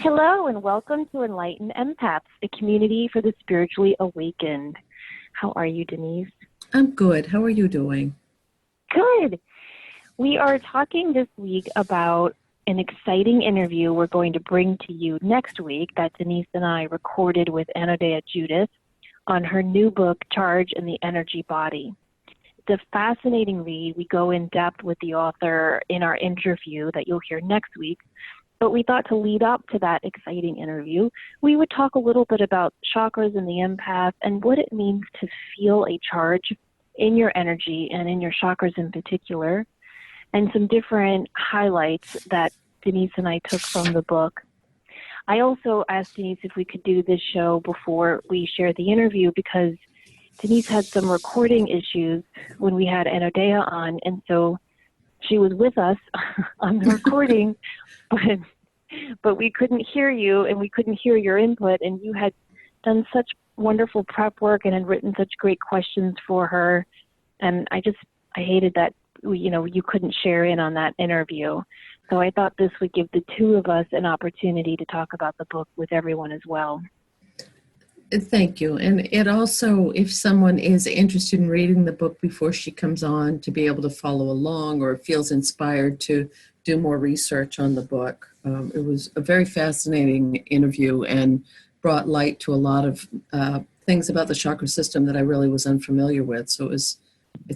Hello and welcome to Enlightened Empaths, a community for the spiritually awakened. How are you, Denise? I'm good. How are you doing? Good. We are talking this week about an exciting interview we're going to bring to you next week that Denise and I recorded with Anodea Judith on her new book, Charge and the Energy Body. It's a fascinating read. We go in depth with the author in our interview that you'll hear next week. But we thought to lead up to that exciting interview, we would talk a little bit about chakras and the empath and what it means to feel a charge in your energy and in your chakras in particular, and some different highlights that Denise and I took from the book. I also asked Denise if we could do this show before we share the interview because Denise had some recording issues when we had Anodea on, and so she was with us on the recording, but we couldn't hear you and we couldn't hear your input, and you had done such wonderful prep work and had written such great questions for her, and I hated that you couldn't share in on that interview. So I thought this would give the two of us an opportunity to talk about the book with everyone as well. Thank you. And it also, if someone is interested in reading the book before she comes on, to be able to follow along or feels inspired to do more research on the book. It was a very fascinating interview and brought light to a lot of things about the chakra system that I really was unfamiliar with. So it's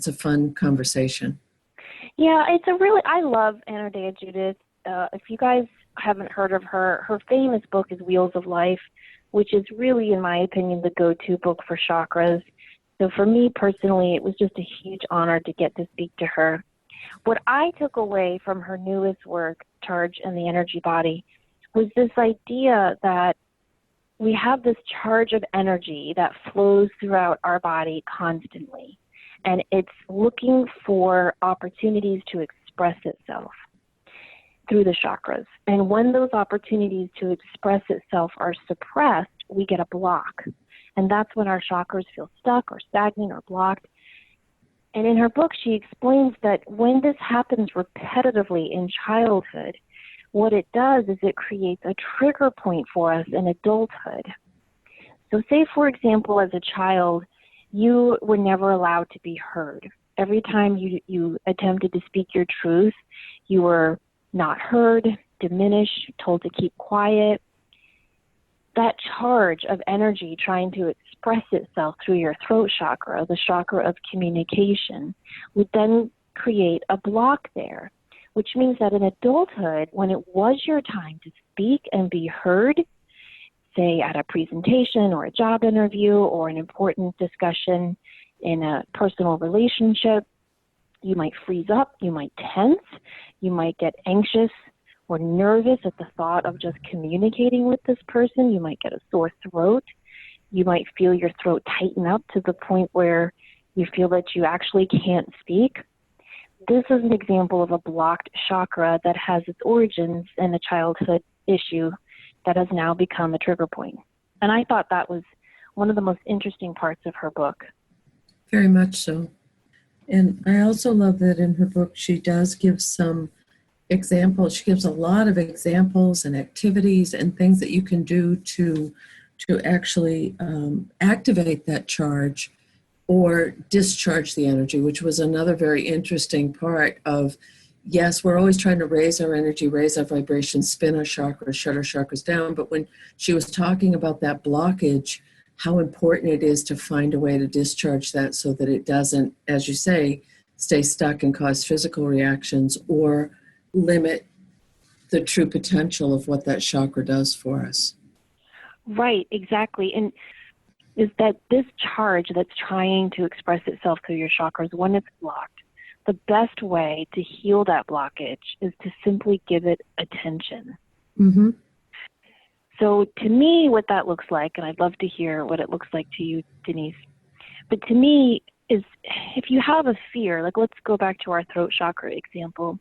a fun conversation. Yeah, I love Anodea Judith. If you guys haven't heard of her, her famous book is Wheels of Life, which is really, in my opinion, the go-to book for chakras. So for me personally, it was just a huge honor to get to speak to her. What I took away from her newest work, Charge and the Energy Body, was this idea that we have this charge of energy that flows throughout our body constantly, and it's looking for opportunities to express itself through the chakras. And when those opportunities to express itself are suppressed, we get a block. And that's when our chakras feel stuck or stagnant or blocked. And in her book, she explains that when this happens repetitively in childhood, what it does is it creates a trigger point for us in adulthood. So say, for example, as a child, you were never allowed to be heard. Every time you attempted to speak your truth, you were not heard, diminished, told to keep quiet. That charge of energy trying to express itself through your throat chakra, the chakra of communication, would then create a block there, which means that in adulthood, when it was your time to speak and be heard, say at a presentation or a job interview or an important discussion in a personal relationship, you might freeze up, you might tense, you might get anxious or nervous at the thought of just communicating with this person. You might get a sore throat. You might feel your throat tighten up to the point where you feel that you actually can't speak. This is an example of a blocked chakra that has its origins in a childhood issue that has now become a trigger point. And I thought that was one of the most interesting parts of her book. Very much so. And I also love that in her book, she does give some examples. She gives a lot of examples and activities and things that you can do to actually activate that charge or discharge the energy, which was another very interesting part of, yes, we're always trying to raise our energy, raise our vibration, spin our chakras, shut our chakras down. But when she was talking about that blockage, how important it is to find a way to discharge that so that it doesn't, as you say, stay stuck and cause physical reactions or limit the true potential of what that chakra does for us. Right, exactly. And is that this charge that's trying to express itself through your chakras, when it's blocked, the best way to heal that blockage is to simply give it attention. Mm-hmm. So to me, what that looks like, and I'd love to hear what it looks like to you, Denise, but to me is if you have a fear, like let's go back to our throat chakra example.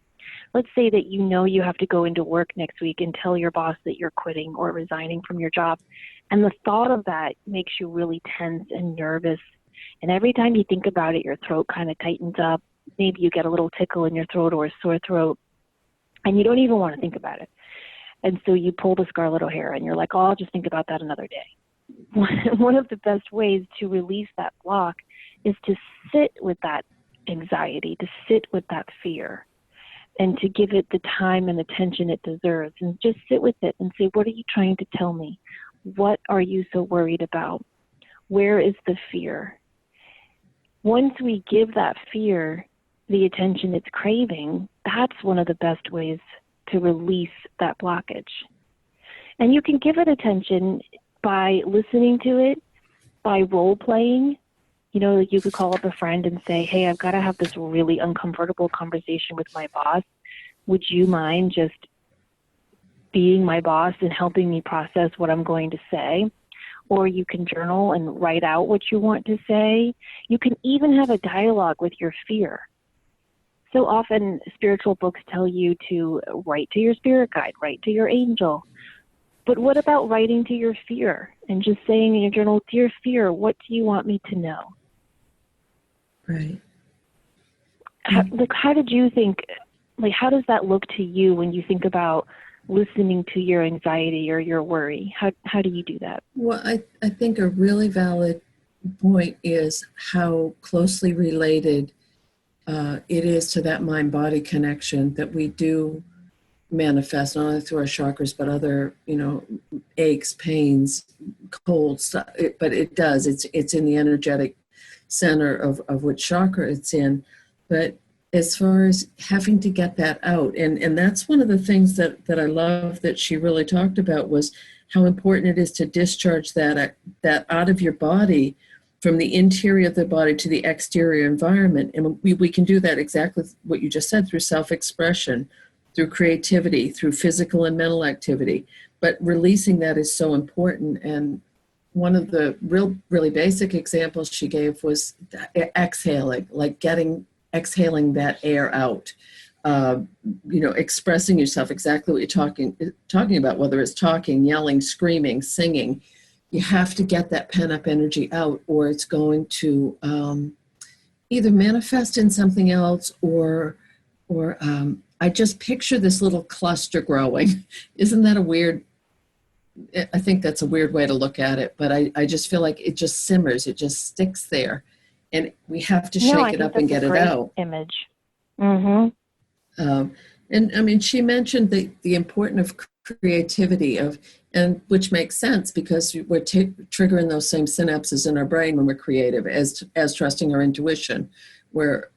Let's say that you have to go into work next week and tell your boss that you're quitting or resigning from your job. And the thought of that makes you really tense and nervous. And every time you think about it, your throat kind of tightens up. Maybe you get a little tickle in your throat or a sore throat. And you don't even want to think about it. And so you pull the Scarlet O'Hara and you're like, oh, I'll just think about that another day. One of the best ways to release that block is to sit with that anxiety, to sit with that fear, and to give it the time and attention it deserves, and just sit with it and say, what are you trying to tell me? What are you so worried about? Where is the fear? Once we give that fear the attention it's craving, that's one of the best ways to release that blockage. And you can give it attention by listening to it, by role playing. You know, like you could call up a friend and say, hey, I've got to have this really uncomfortable conversation with my boss. Would you mind just being my boss and helping me process what I'm going to say? Or you can journal and write out what you want to say. You can even have a dialogue with your fear. So often spiritual books tell you to write to your spirit guide, write to your angel. But what about writing to your fear and just saying in your journal, dear fear, what do you want me to know? Right. How did you think, like, how does that look to you when you think about listening to your anxiety or your worry? How do you do that? Well, I think a really valid point is how closely related it is to that mind-body connection that we do manifest, not only through our chakras, but other, aches, pains, colds, but it does. It's in the energetic center of which chakra it's in. But as far as having to get that out, and that's one of the things that I love that she really talked about, was how important it is to discharge that out of your body, from the interior of the body to the exterior environment. And we can do that exactly what you just said, through self-expression, through creativity, through physical and mental activity. But releasing that is so important. And one of the really basic examples she gave was exhaling, like exhaling that air out. Expressing yourself exactly what you're talking about, whether it's talking, yelling, screaming, singing. You have to get that pent-up energy out, or it's going to either manifest in something else, or I just picture this little cluster growing. Isn't that I think that's a weird way to look at it, but I just feel like it just simmers, it just sticks there, and we have to shake it up and get it out. Image. Mm-hmm. And I mean, she mentioned the importance of creativity, and which makes sense, because we're triggering those same synapses in our brain when we're creative, as trusting our intuition,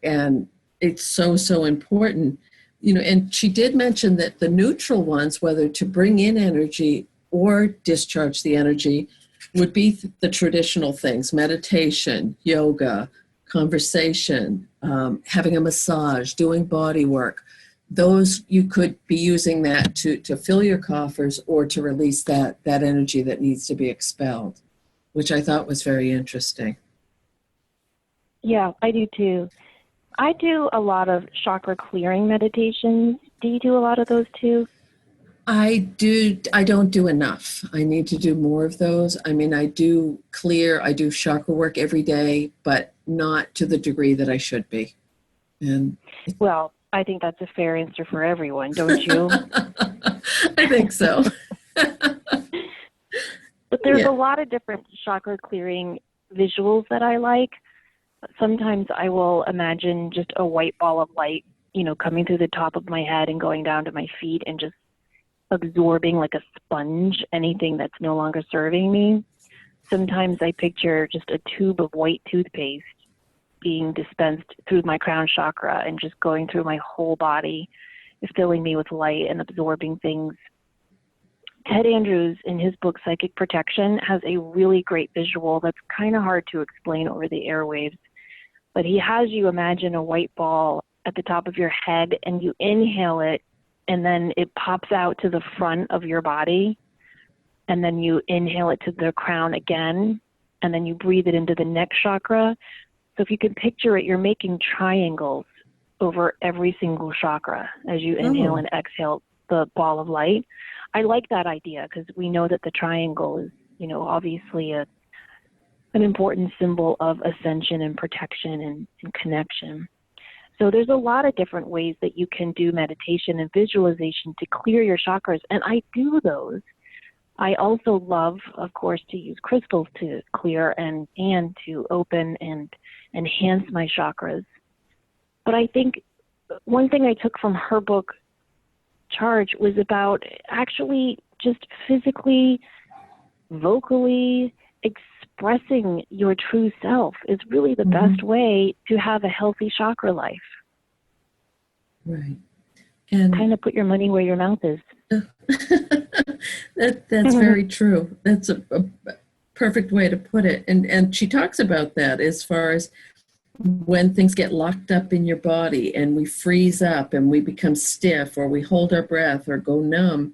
and it's so important. And she did mention that the neutral ones, whether to bring in energy or discharge the energy, would be the traditional things: meditation, yoga, conversation, having a massage, doing body work. Those, you could be using that to fill your coffers, or to release that energy that needs to be expelled, which I thought was very interesting. Yeah, I do too. I do a lot of chakra clearing meditations. Do you do a lot of those too? I do. I don't do enough. I need to do more of those. I mean, I do chakra work every day, but not to the degree that I should be. And well, I think that's a fair answer for everyone, don't you? I think so. But there's a lot of different chakra clearing visuals that I like. Sometimes I will imagine just a white ball of light, coming through the top of my head and going down to my feet and just absorbing like a sponge anything that's no longer serving me. Sometimes I picture just a tube of white toothpaste being dispensed through my crown chakra and just going through my whole body, filling me with light and absorbing things. Ted Andrews, in his book Psychic Protection, has a really great visual that's kind of hard to explain over the airwaves. But he has you imagine a white ball at the top of your head, and you inhale it, and then it pops out to the front of your body, and then you inhale it to the crown again, and then you breathe it into the neck chakra. So if you can picture it, you're making triangles over every single chakra as you inhale and exhale the ball of light. I like that idea, because we know that the triangle is, obviously an important symbol of ascension and protection and connection. So there's a lot of different ways that you can do meditation and visualization to clear your chakras, and I do those. I also love, of course, to use crystals to clear and to open and enhance my chakras. But I think one thing I took from her book, Charge, was about actually just physically, vocally expressing your true self is really the best way to have a healthy chakra life. Right. And kind of put your money where your mouth is. That's very true. That's a perfect way to put it. And she talks about that as far as when things get locked up in your body and we freeze up and we become stiff or we hold our breath or go numb.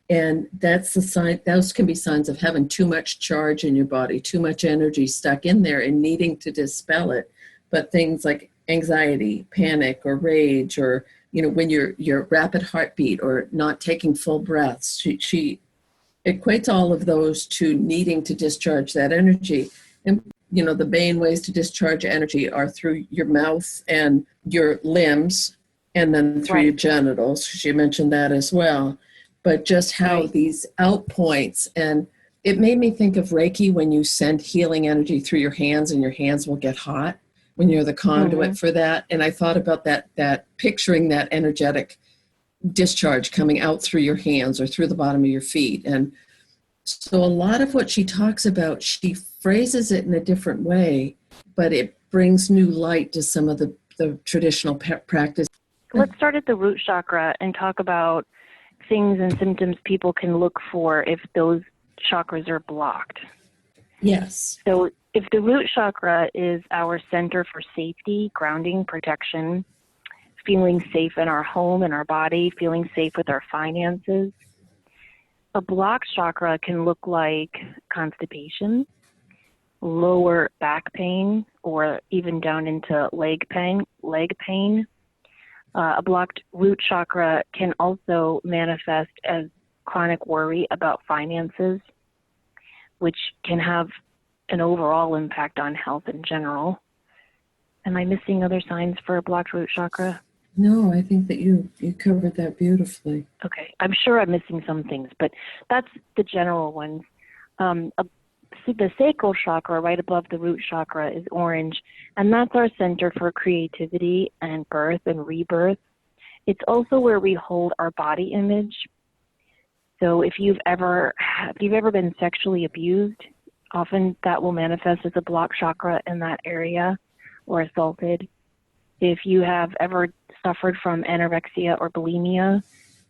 And that's the sign, those can be signs of having too much charge in your body, too much energy stuck in there and needing to dispel it. But things like anxiety, panic, or rage, or when your rapid heartbeat or not taking full breaths, she equates all of those to needing to discharge that energy. And the main ways to discharge energy are through your mouth and your limbs, and then through your genitals. She mentioned that as well. But just how these outpoints, and it made me think of Reiki when you send healing energy through your hands and your hands will get hot when you're the conduit for that. And I thought about that picturing that energetic discharge coming out through your hands or through the bottom of your feet. And so a lot of what she talks about, she phrases it in a different way, but it brings new light to some of the traditional practice. Let's start at the root chakra and talk about things and symptoms people can look for if those chakras are blocked. Yes. So if the root chakra is our center for safety, grounding, protection, feeling safe in our home, in our body, feeling safe with our finances, a blocked chakra can look like constipation, lower back pain, or even down into leg pain. A blocked root chakra can also manifest as chronic worry about finances, which can have an overall impact on health in general. Am I missing other signs for a blocked root chakra? No, I think that you covered that beautifully. Okay, I'm sure I'm missing some things, but that's the general ones. The sacral chakra right above the root chakra is orange, and that's our center for creativity and birth and rebirth. It's also where we hold our body image. So if you've ever been sexually abused, often that will manifest as a blocked chakra in that area, or assaulted. If you have ever suffered from anorexia or bulimia,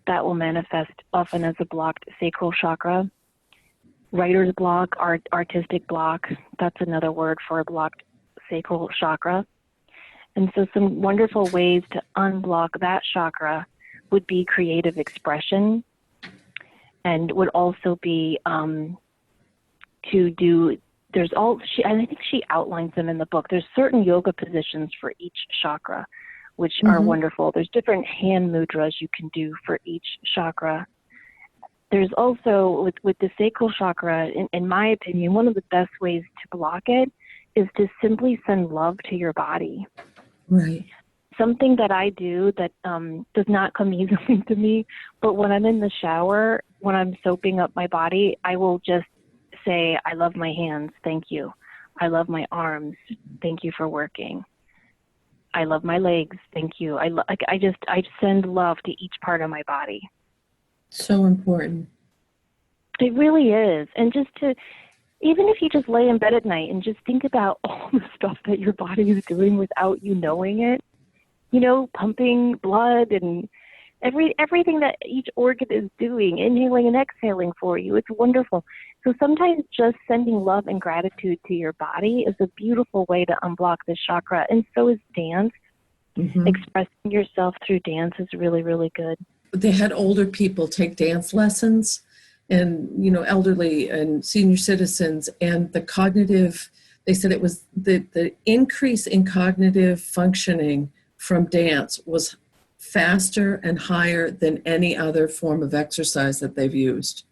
that will manifest often as a blocked sacral chakra. Writer's block, artistic block, that's another word for a blocked sacral chakra. And so some wonderful ways to unblock that chakra would be creative expression, and would also be I think she outlines them in the book. There's certain yoga positions for each chakra, which are wonderful. There's different hand mudras you can do for each chakra. There's also, with the sacral chakra, in my opinion, one of the best ways to block it is to simply send love to your body. Right. Something that I do that does not come easily to me, but when I'm in the shower, when I'm soaping up my body, I will just say, I love my hands, thank you. I love my arms, thank you for working. I love my legs, thank you. I send love to each part of my body. So important. It really is. And even if you just lay in bed at night and just think about all the stuff that your body is doing without you knowing it, pumping blood and everything that each organ is doing, inhaling and exhaling for you, it's wonderful. So sometimes just sending love and gratitude to your body is a beautiful way to unblock this chakra. And so is dance. Expressing yourself through dance is really, really good. They had older people take dance lessons, and elderly and senior citizens, and they said it was the increase in cognitive functioning from dance was faster and higher than any other form of exercise that they've used.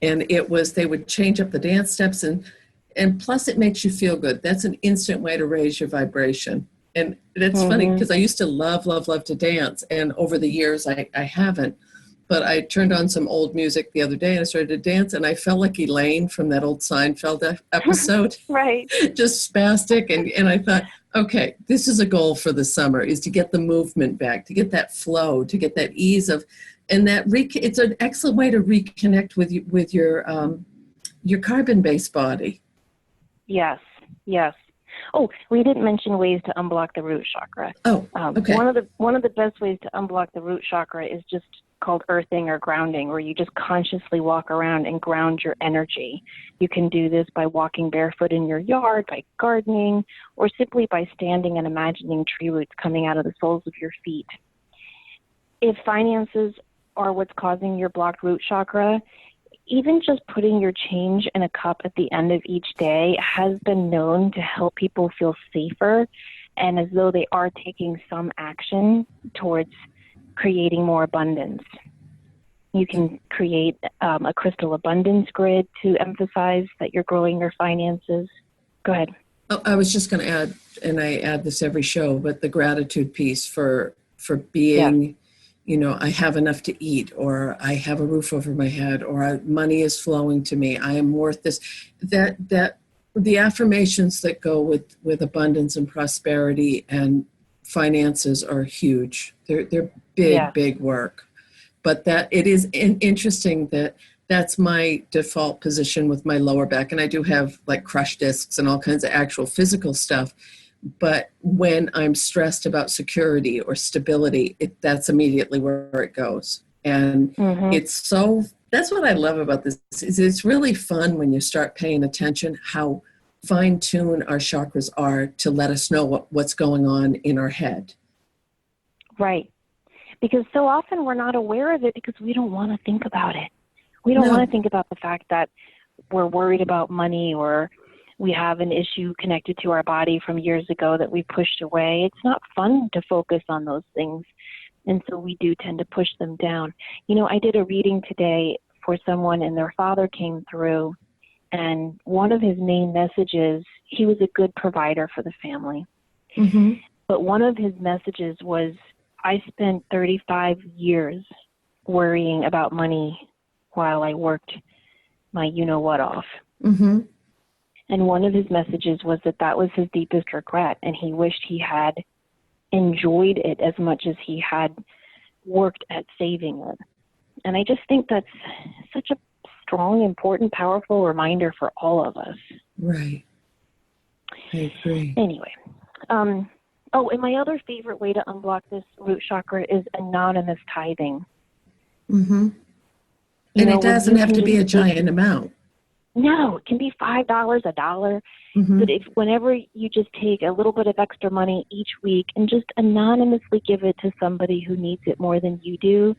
And they would change up the dance steps, and plus it makes you feel good. That's an instant way to raise your vibration. And it's funny because I used to love, love, love to dance. And over the years, I haven't. But I turned on some old music the other day and I started to dance. And I felt like Elaine from that old Seinfeld episode, Right. just spastic. And I thought, okay, this is a goal for the summer, is to get the movement back, to get that flow, to get that ease of, and that it's an excellent way to reconnect with your carbon-based body. Yes. Yes. Oh, we didn't mention ways to unblock the root chakra. Oh, okay. One of the best ways to unblock the root chakra is just called earthing or grounding, where you just consciously walk around and ground your energy. You can do this by walking barefoot in your yard, by gardening, or simply by standing and imagining tree roots coming out of the soles of your feet. If finances are what's causing your blocked root chakra, even just putting your change in a cup at the end of each day has been known to help people feel safer and as though they are taking some action towards creating more abundance. You can create a crystal abundance grid to emphasize that you're growing your finances. Go ahead. Oh, I was just going to add, and I add this every show, but the gratitude piece for being, I have enough to eat, or I have a roof over my head, or money is flowing to me. I am worth this. That the affirmations that go with abundance and prosperity and finances are huge. They're big work. But that it is interesting that's my default position with my lower back. And I do have like crushed discs and all kinds of actual physical stuff. But when I'm stressed about security or stability, that's immediately where it goes. And that's what I love about this. Is it's really fun when you start paying attention how fine-tuned our chakras are to let us know what's going on in our head. Right. Because so often we're not aware of it because we don't want to think about it. We don't want to think about the fact that we're worried about money or we have an issue connected to our body from years ago that we pushed away. It's not fun to focus on those things. And so we do tend to push them down. I did a reading today for someone and their father came through. And one of his main messages, he was a good provider for the family. Mm-hmm. But one of his messages was, I spent 35 years worrying about money while I worked my you-know-what off. Mm-hmm. And one of his messages was that was his deepest regret, and he wished he had enjoyed it as much as he had worked at saving it. And I just think that's such a strong, important, powerful reminder for all of us. Right. I agree. Anyway, and my other favorite way to unblock this root chakra is anonymous tithing. Mm-hmm. And it doesn't have to be a giant amount. No, it can be $5, $1. Mm-hmm. But whenever you just take a little bit of extra money each week and just anonymously give it to somebody who needs it more than you do,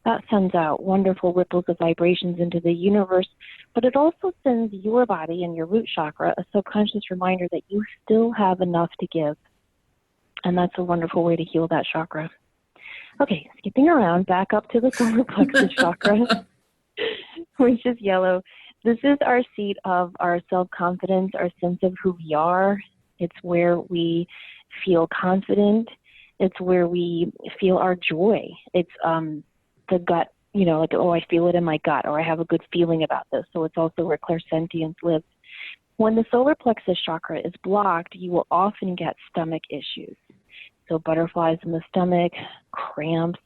that sends out wonderful ripples of vibrations into the universe. But it also sends your body and your root chakra a subconscious reminder that you still have enough to give. And that's a wonderful way to heal that chakra. Okay, skipping around, back up to the solar plexus chakra, which is yellow. This is our seat of our self-confidence, our sense of who we are. It's where we feel confident. It's where we feel our joy. It's the gut, I feel it in my gut, or I have a good feeling about this. So it's also where clairsentience lives. When the solar plexus chakra is blocked, you will often get stomach issues. So butterflies in the stomach, cramps.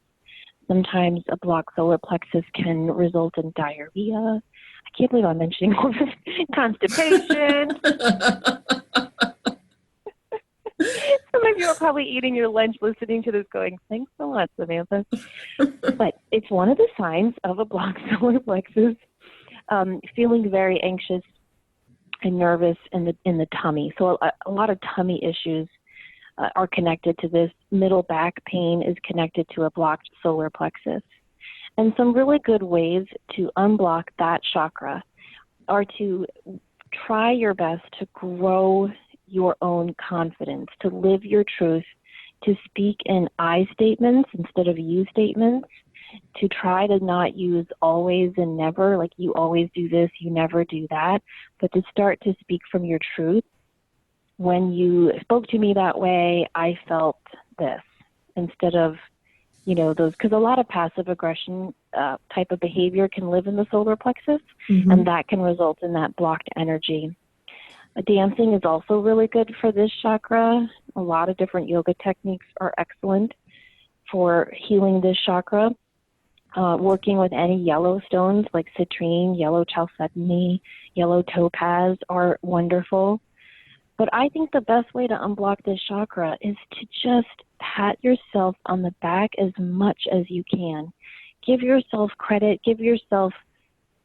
Sometimes a blocked solar plexus can result in diarrhea. I can't believe I'm mentioning all this. Constipation. Some of you are probably eating your lunch listening to this going, thanks so much, Samantha. But it's one of the signs of a blocked solar plexus, feeling very anxious and nervous in the tummy. So a lot of tummy issues are connected to this. Middle back pain is connected to a blocked solar plexus. And some really good ways to unblock that chakra are to try your best to grow your own confidence, to live your truth, to speak in I statements instead of you statements, to try to not use always and never, like you always do this, you never do that, but to start to speak from your truth. when you spoke to me that way, I felt this, instead of, those, because a lot of passive aggression type of behavior can live in the solar plexus, and that can result in that blocked energy. Dancing is also really good for this chakra. A lot of different yoga techniques are excellent for healing this chakra. Working with any yellow stones like citrine, yellow chalcedony, yellow topaz are wonderful. But I think the best way to unblock this chakra is to just pat yourself on the back as much as you can. Give yourself credit, give yourself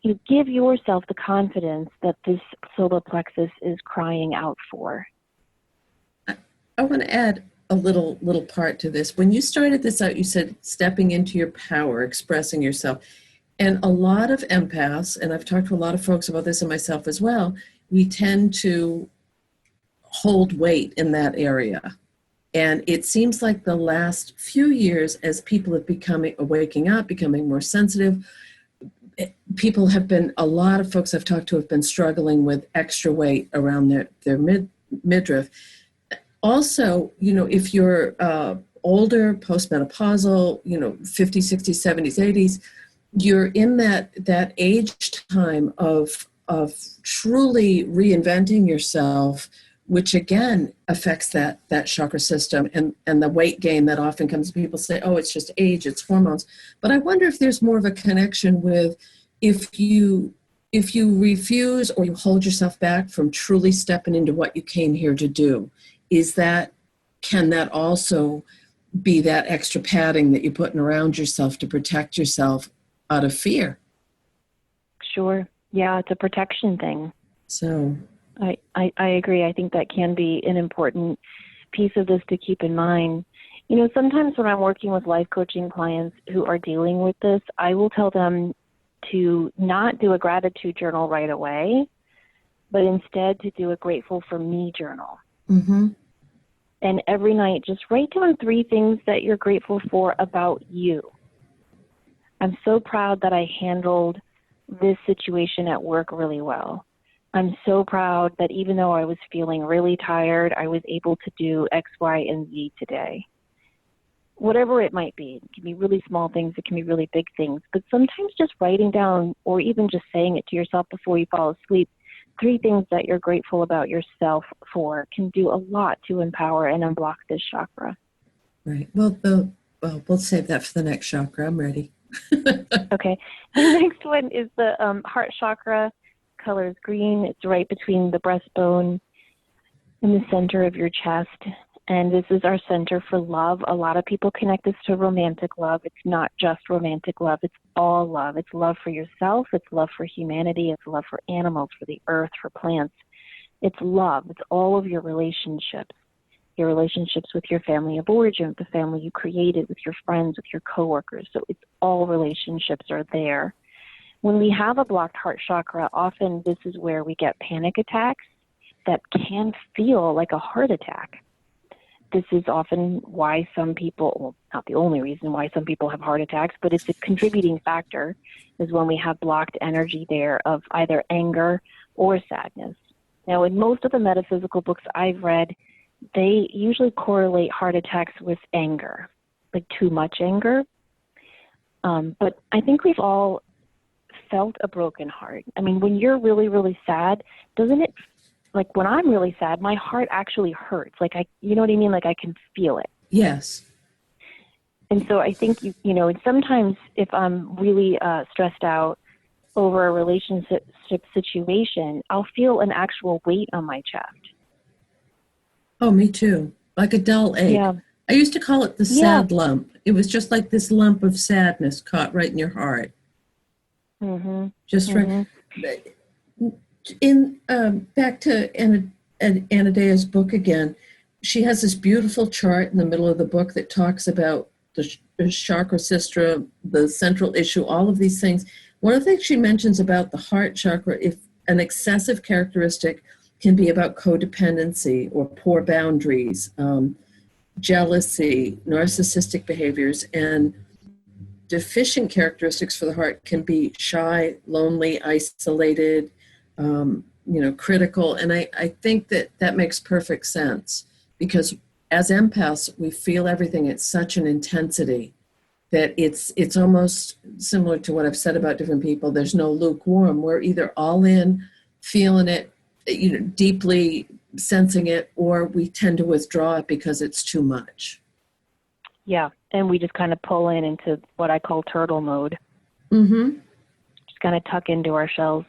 the confidence that this solar plexus is crying out for. I want to add a little part to this. When you started this out, you said stepping into your power, expressing yourself. And a lot of empaths, and I've talked to a lot of folks about this and myself as well, we tend to hold weight in that area. And it seems like the last few years, as people have waking up, becoming more sensitive, a lot of folks I've talked to have been struggling with extra weight around their midriff. Also, if you're older, postmenopausal, 50s, 60s, 70s, 80s, you're in that age time of truly reinventing yourself, which again affects that chakra system and the weight gain that often comes. People say, oh, it's just age, it's hormones. But I wonder if there's more of a connection with if you refuse or you hold yourself back from truly stepping into what you came here to do. Can that also be that extra padding that you're putting around yourself to protect yourself out of fear? Sure. Yeah, it's a protection thing. So I agree. I think that can be an important piece of this to keep in mind. Sometimes when I'm working with life coaching clients who are dealing with this, I will tell them to not do a gratitude journal right away, but instead to do a grateful for me journal. Mm-hmm. And every night, just write down 3 things that you're grateful for about you. I'm so proud that I handled this situation at work really well. I'm so proud that even though I was feeling really tired, I was able to do X, Y, and Z today. Whatever it might be. It can be really small things. It can be really big things. But sometimes just writing down or even just saying it to yourself before you fall asleep, 3 things that you're grateful about yourself for can do a lot to empower and unblock this chakra. Right. Well, we'll save that for the next chakra. I'm ready. Okay. The next one is the heart chakra. Color is green. It's right between the breastbone in the center of your chest. And this is our center for love. A lot of people connect this to romantic love. It's not just romantic love. It's all love. It's love for yourself. It's love for humanity. It's love for animals, for the earth, for plants. It's love. It's all of your relationships with your family of origin, with the family you created, with your friends, with your coworkers. So it's all relationships are there. When we have a blocked heart chakra, often this is where we get panic attacks that can feel like a heart attack. This is often why some people, well, not the only reason why some people have heart attacks, but it's a contributing factor is when we have blocked energy there of either anger or sadness. Now, in most of the metaphysical books I've read, they usually correlate heart attacks with anger, like too much anger. But I think we've all felt a broken heart. I mean, when you're really, really sad, doesn't it, like when I'm really sad, my heart actually hurts. Like you know what I mean? Like I can feel it. Yes. And so I think, and sometimes if I'm really stressed out over a relationship situation, I'll feel an actual weight on my chest. Oh, me too. Like a dull ache. Yeah. I used to call it the sad lump. It was just like this lump of sadness caught right in your heart. Mm-hmm. Just right. Back to Anadea's book again, she has this beautiful chart in the middle of the book that talks about the chakra system, the central issue, all of these things. One of the things she mentions about the heart chakra, if an excessive characteristic can be about codependency or poor boundaries, jealousy, narcissistic behaviors, and deficient characteristics for the heart can be shy, lonely, isolated, critical. And I think that makes perfect sense, because as empaths, we feel everything at such an intensity that it's almost similar to what I've said about different people. There's no lukewarm. We're either all in, feeling it, deeply sensing it, or we tend to withdraw it because it's too much. Yeah, and we just kind of pull into what I call turtle mode. Mm-hmm. Just kind of tuck into our shells.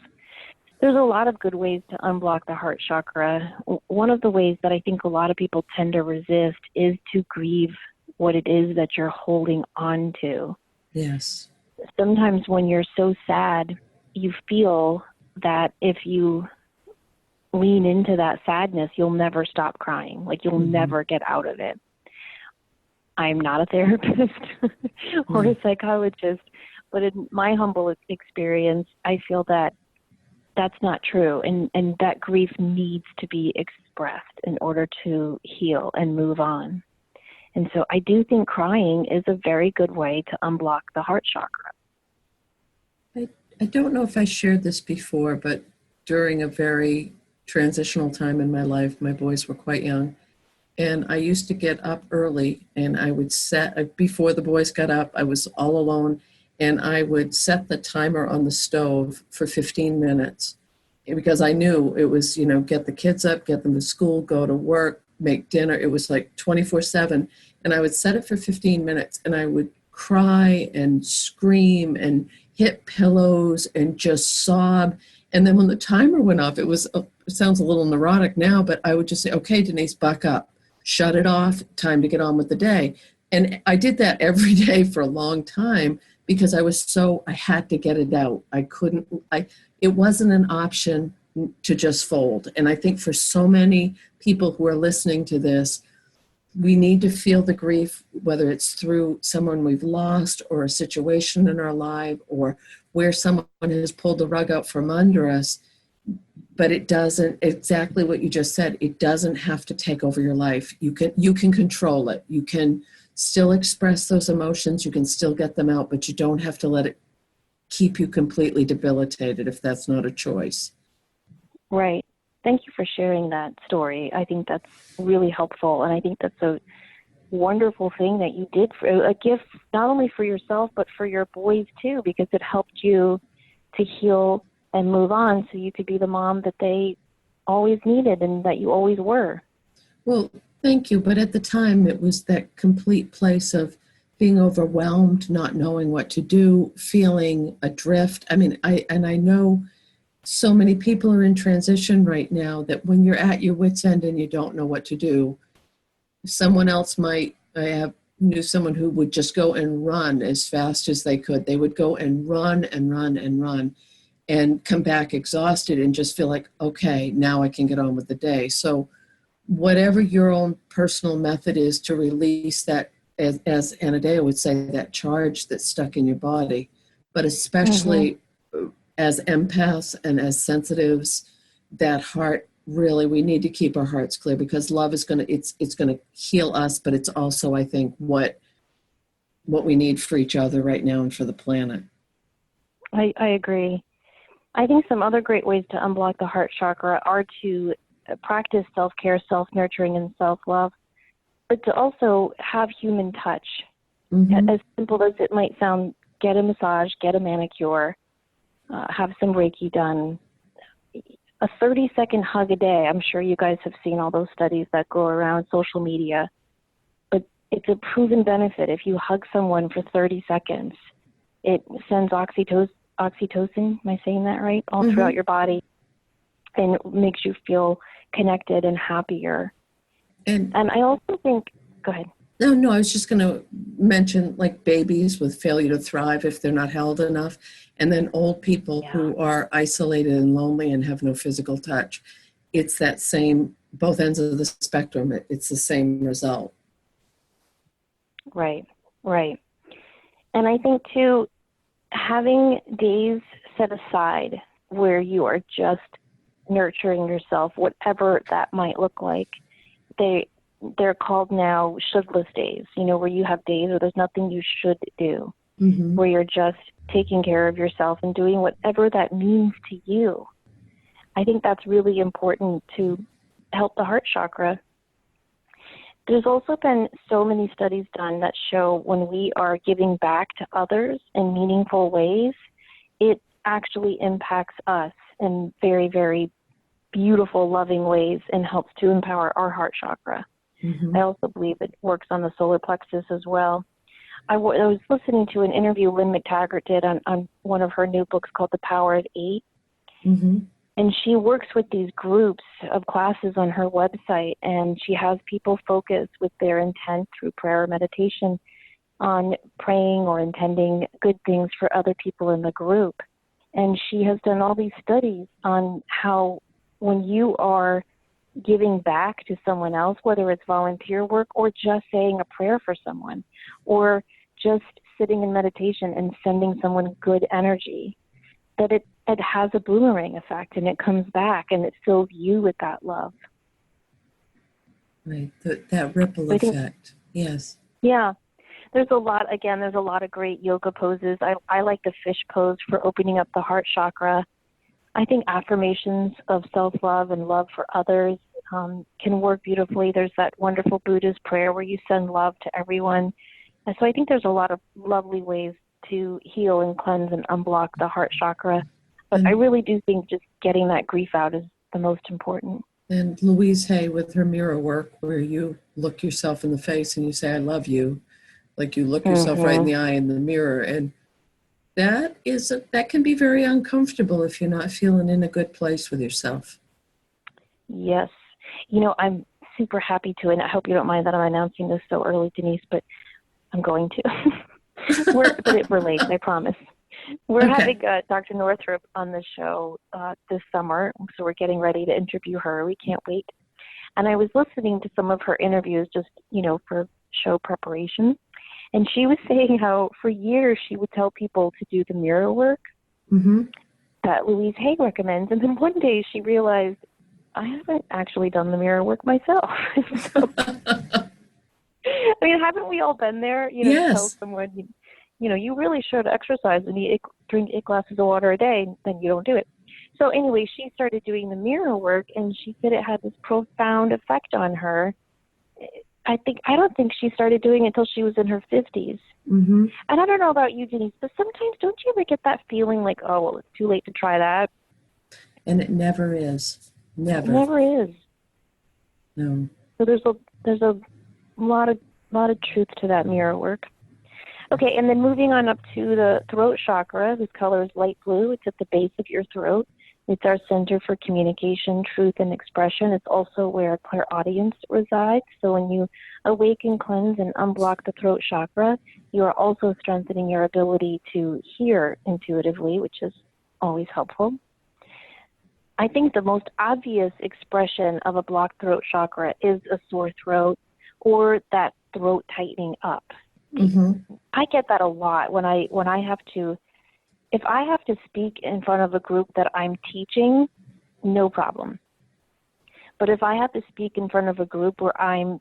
There's a lot of good ways to unblock the heart chakra. One of the ways that I think a lot of people tend to resist is to grieve what it is that you're holding on to. Yes. Sometimes when you're so sad, you feel that if you lean into that sadness, you'll never stop crying. Like you'll never get out of it. I'm not a therapist or a psychologist, but in my humble experience, I feel that that's not true. And that grief needs to be expressed in order to heal and move on. And so I do think crying is a very good way to unblock the heart chakra. I don't know if I shared this before, but during a very transitional time in my life, my boys were quite young, and I used to get up early, and I would before the boys got up, I was all alone, and I would set the timer on the stove for 15 minutes because I knew it was, get the kids up, get them to school, go to work, make dinner. It was like 24/7. And I would set it for 15 minutes, and I would cry and scream and hit pillows and just sob. And then when the timer went off, it sounds a little neurotic now, but I would just say, okay, Denise, buck up, shut it off, time to get on with the day. And I did that every day for a long time because I had to get it out. It wasn't an option to just fold. And I think for so many people who are listening to this, we need to feel the grief, whether it's through someone we've lost or a situation in our life or where someone has pulled the rug out from under us. But it doesn't, exactly what you just said, it doesn't have to take over your life. You can control it. You can still express those emotions. You can still get them out, but you don't have to let it keep you completely debilitated if that's not a choice. Right. Thank you for sharing that story. I think that's really helpful, and I think that's a wonderful thing that you did, for a gift not only for yourself but for your boys too, because it helped you to heal and move on so you could be the mom that they always needed and that you always were. Well, thank you. But at the time, it was that complete place of being overwhelmed, not knowing what to do, feeling adrift. I mean, I know so many people are in transition right now that when you're at your wit's end and you don't know what to do, someone else knew someone who would just go and run as fast as they could. They would go and run and run and run and come back exhausted and just feel like, okay, now I can get on with the day. So whatever your own personal method is to release that, as Anadea would say, that charge that's stuck in your body, but especially as empaths and as sensitives, that heart, really, we need to keep our hearts clear because love is it's going to heal us, but it's also, I think, what we need for each other right now and for the planet. I agree. I think some other great ways to unblock the heart chakra are to practice self-care, self-nurturing, and self-love, but to also have human touch. As simple as it might sound, get a massage, get a manicure, have some Reiki done. A 30-second hug a day. I'm sure you guys have seen all those studies that go around social media, but it's a proven benefit. If you hug someone for 30 seconds, it sends oxytocin, am I saying that right? All throughout your body, and it makes you feel connected and happier. And I also think, go ahead. No, I was just going to mention like babies with failure to thrive if they're not held enough, and then old people who are isolated and lonely and have no physical touch. It's that same, both ends of the spectrum, it's the same result. Right. And I think too, having days set aside where you are just nurturing yourself, whatever that might look like, they're called now shouldless days, where you have days where there's nothing you should do, where you're just taking care of yourself and doing whatever that means to you. I think that's really important to help the heart chakra. There's also been so many studies done that show when we are giving back to others in meaningful ways, it actually impacts us in very, very beautiful, loving ways and helps to empower our heart chakra. Mm-hmm. I also believe it works on the solar plexus as well. I was listening to an interview Lynn McTaggart did on one of her new books called The Power of Eight. Mm-hmm. And she works with these groups of classes on her website, and she has people focus with their intent through prayer or meditation on praying or intending good things for other people in the group. And she has done all these studies on how when you are giving back to someone else, whether it's volunteer work or just saying a prayer for someone or just sitting in meditation and sending someone good energy, that it has a boomerang effect and it comes back and it fills you with that love. Right, that ripple I think, effect. Yes. yeah, there's a lot of great yoga poses. I like the fish pose for opening up the heart chakra. I think affirmations of self-love and love for others can work beautifully. There's that wonderful Buddhist prayer where you send love to everyone. And so I think there's a lot of lovely ways to heal and cleanse and unblock the heart chakra. But I really do think just getting that grief out is the most important. And Louise Hay with her mirror work, where you look yourself in the face and you say, I love you, like you look yourself right in the eye in the mirror. And that can be very uncomfortable if you're not feeling in a good place with yourself. Yes. I'm super happy to, and I hope you don't mind that I'm announcing this so early, Denise, but I'm going to. But it relates, I promise. We're having Dr. Northrup on the show this summer, so we're getting ready to interview her. We can't wait. And I was listening to some of her interviews just, for show preparation. And she was saying how for years she would tell people to do the mirror work that Louise Hay recommends. And then one day she realized, I haven't actually done the mirror work myself. So, I mean, haven't we all been there? Yes. You tell someone, you really should exercise and drink 8 glasses of water a day, then you don't do it. So anyway, she started doing the mirror work, and she said it had this profound effect on her. I don't think she started doing it until she was in her 50s. And I don't know about you, Denise, but sometimes don't you ever get that feeling like, oh, well, it's too late to try that? And it never is. Never. It never is. No. So there's a lot of truth to that mirror work. Okay, and then moving on up to the throat chakra, whose color is light blue. It's at the base of your throat. It's our center for communication, truth, and expression. It's also where clairaudience resides. So when you awaken, cleanse, and unblock the throat chakra, you are also strengthening your ability to hear intuitively, which is always helpful. I think the most obvious expression of a blocked throat chakra is a sore throat or that throat tightening up. I get that a lot when I have to, if I have to speak in front of a group that I'm teaching, no problem. But if I have to speak in front of a group where I'm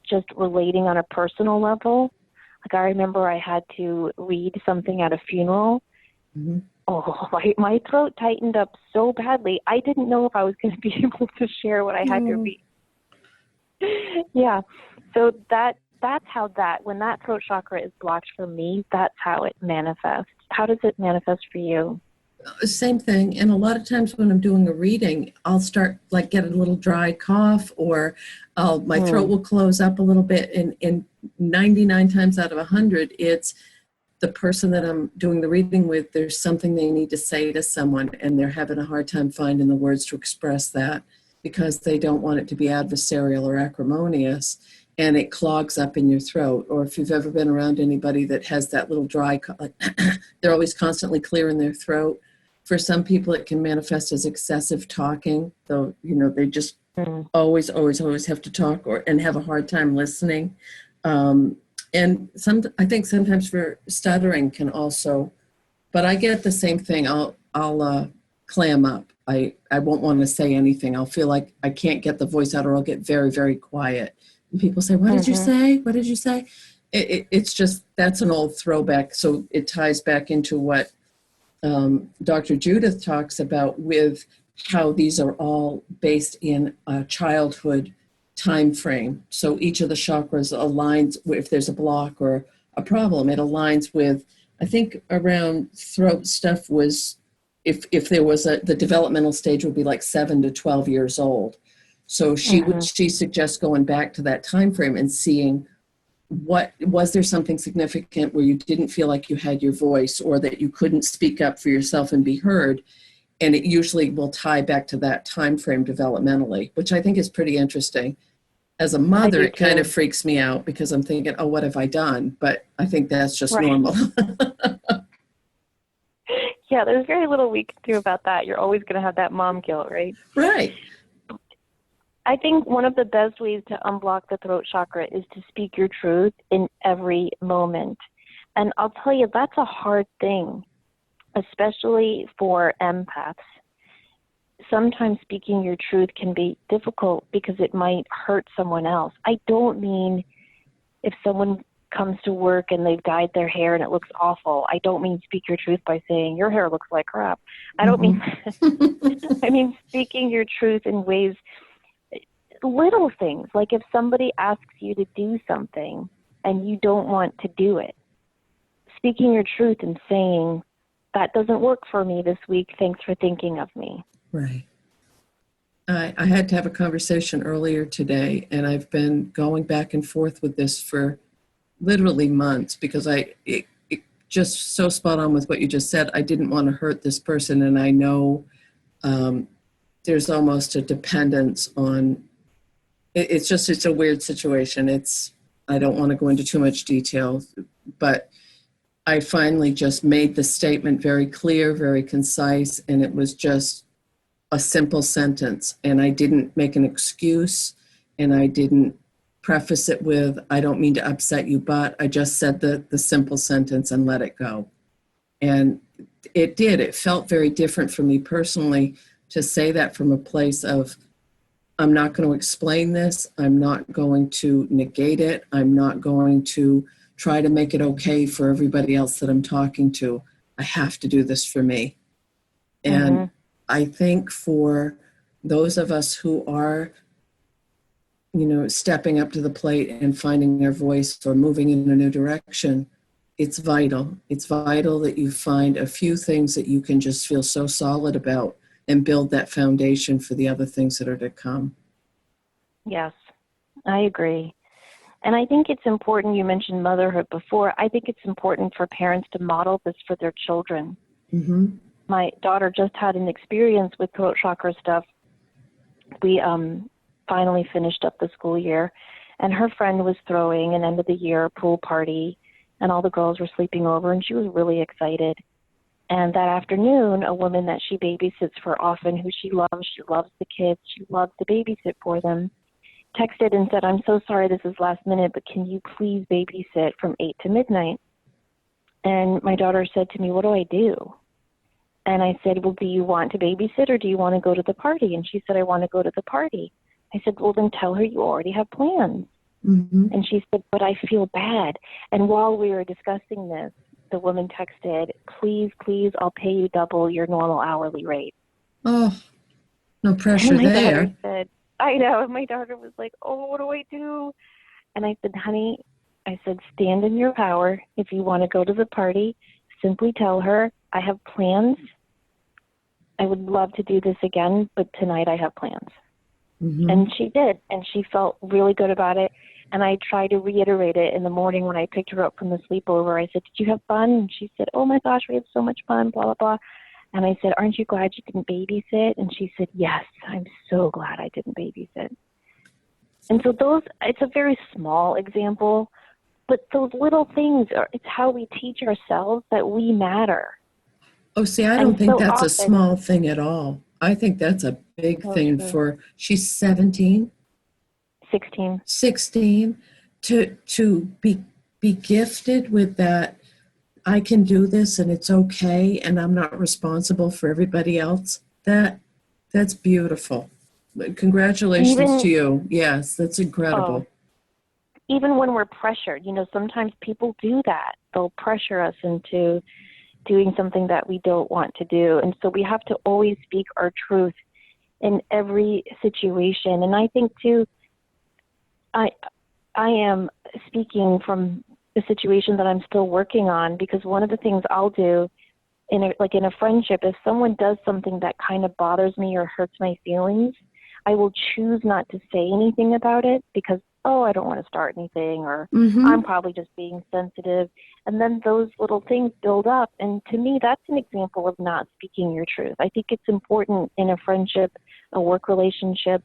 just relating on a personal level, like I remember I had to read something at a funeral. Oh, my throat tightened up so badly. I didn't know if I was going to be able to share what I had to read. Yeah. So that's how when that throat chakra is blocked for me, that's how it manifests. How does it manifest for you? Same thing. And a lot of times when I'm doing a reading, I'll start get a little dry cough, or my throat will close up a little bit. And 99 times out of 100, it's the person that I'm doing the reading with, there's something they need to say to someone, and they're having a hard time finding the words to express that because they don't want it to be adversarial or acrimonious, and it clogs up in your throat. Or if you've ever been around anybody that has that little dry, they're always constantly clearing their throat. For some people, it can manifest as excessive talking, though, they just always have to talk and have a hard time listening. And I think sometimes for stuttering can also, but I get the same thing. I'll clam up. I won't want to say anything. I'll feel like I can't get the voice out, or I'll get very, very quiet. And people say, what did you say? What did you say? It's just, that's an old throwback. So it ties back into what Dr. Judith talks about with how these are all based in a childhood time frame. So each of the chakras aligns if there's a block or a problem. It aligns with, I think around throat stuff was, if there was the developmental stage would be like 7 to 12 years old. So she suggests going back to that time frame and seeing what was there something significant where you didn't feel like you had your voice or that you couldn't speak up for yourself and be heard. And it usually will tie back to that time frame developmentally, which I think is pretty interesting. As a mother, it kind of freaks me out because I'm thinking, oh, what have I done? But I think that's just normal. Yeah, there's very little we can do about that. You're always going to have that mom guilt, right? Right. I think one of the best ways to unblock the throat chakra is to speak your truth in every moment. And I'll tell you, that's a hard thing, especially for empaths. Sometimes speaking your truth can be difficult because it might hurt someone else. I don't mean if someone comes to work and they've dyed their hair and it looks awful. I don't mean speak your truth by saying your hair looks like crap. I don't mean I mean speaking your truth in ways, little things, like if somebody asks you to do something and you don't want to do it, speaking your truth and saying, that doesn't work for me this week, thanks for thinking of me. Right. I had to have a conversation earlier today, and I've been going back and forth with this for literally months because it just so spot on with what you just said. I didn't want to hurt this person, and I know there's almost a dependence on, it's a weird situation. I don't want to go into too much detail, but I finally just made the statement very clear, very concise, and it was just a simple sentence. And I didn't make an excuse, and I didn't preface it with, I don't mean to upset you, but I just said the simple sentence and let it go. And it did. It felt very different for me personally to say that from a place of, I'm not going to explain this. I'm not going to negate it. I'm not going to try to make it okay for everybody else that I'm talking to. I have to do this for me. And I think for those of us who are, stepping up to the plate and finding our voice or moving in a new direction, it's vital. It's vital that you find a few things that you can just feel so solid about and build that foundation for the other things that are to come. Yes, I agree. And I think it's important, you mentioned motherhood before, I think it's important for parents to model this for their children. My daughter just had an experience with throat chakra stuff. We finally finished up the school year, and her friend was throwing an end of the year pool party, and all the girls were sleeping over, and she was really excited. And that afternoon, a woman that she babysits for often, who she loves the kids, she loves to babysit for them, texted and said, I'm so sorry this is last minute, but can you please babysit from 8 to midnight? And my daughter said to me, what do I do? And I said, well, do you want to babysit or do you want to go to the party? And she said, I want to go to the party. I said, well, then tell her you already have plans. And she said, but I feel bad. And while we were discussing this, the woman texted, please, I'll pay you double your normal hourly rate. Oh, no pressure and my there. Daughter said, I know. My daughter was like, oh, what do I do? And I said, honey, stand in your power. If you want to go to the party, simply tell her, I have plans. I would love to do this again, but tonight I have plans. And she did. And she felt really good about it. And I tried to reiterate it in the morning when I picked her up from the sleepover. I said, did you have fun? And she said, oh my gosh, we had so much fun, blah, blah, blah. And I said, aren't you glad you didn't babysit? And she said, yes, I'm so glad I didn't babysit. And so it's a very small example, but those little things, it's how we teach ourselves that we matter. Oh, see, I don't think that's a small thing at all. I think that's a big thing for, she's 17? 16, to be gifted with that, I can do this and it's okay and I'm not responsible for everybody else. That's beautiful. Congratulations to you. Yes, that's incredible. Even when we're pressured, sometimes people do that. They'll pressure us into, doing something that we don't want to do. And so we have to always speak our truth in every situation. And I think too, I am speaking from the situation that I'm still working on, because one of the things I'll do in a friendship, if someone does something that kind of bothers me or hurts my feelings, I will choose not to say anything about it because, oh, I don't want to start anything, or I'm probably just being sensitive. And then those little things build up. And to me, that's an example of not speaking your truth. I think it's important in a friendship, a work relationship,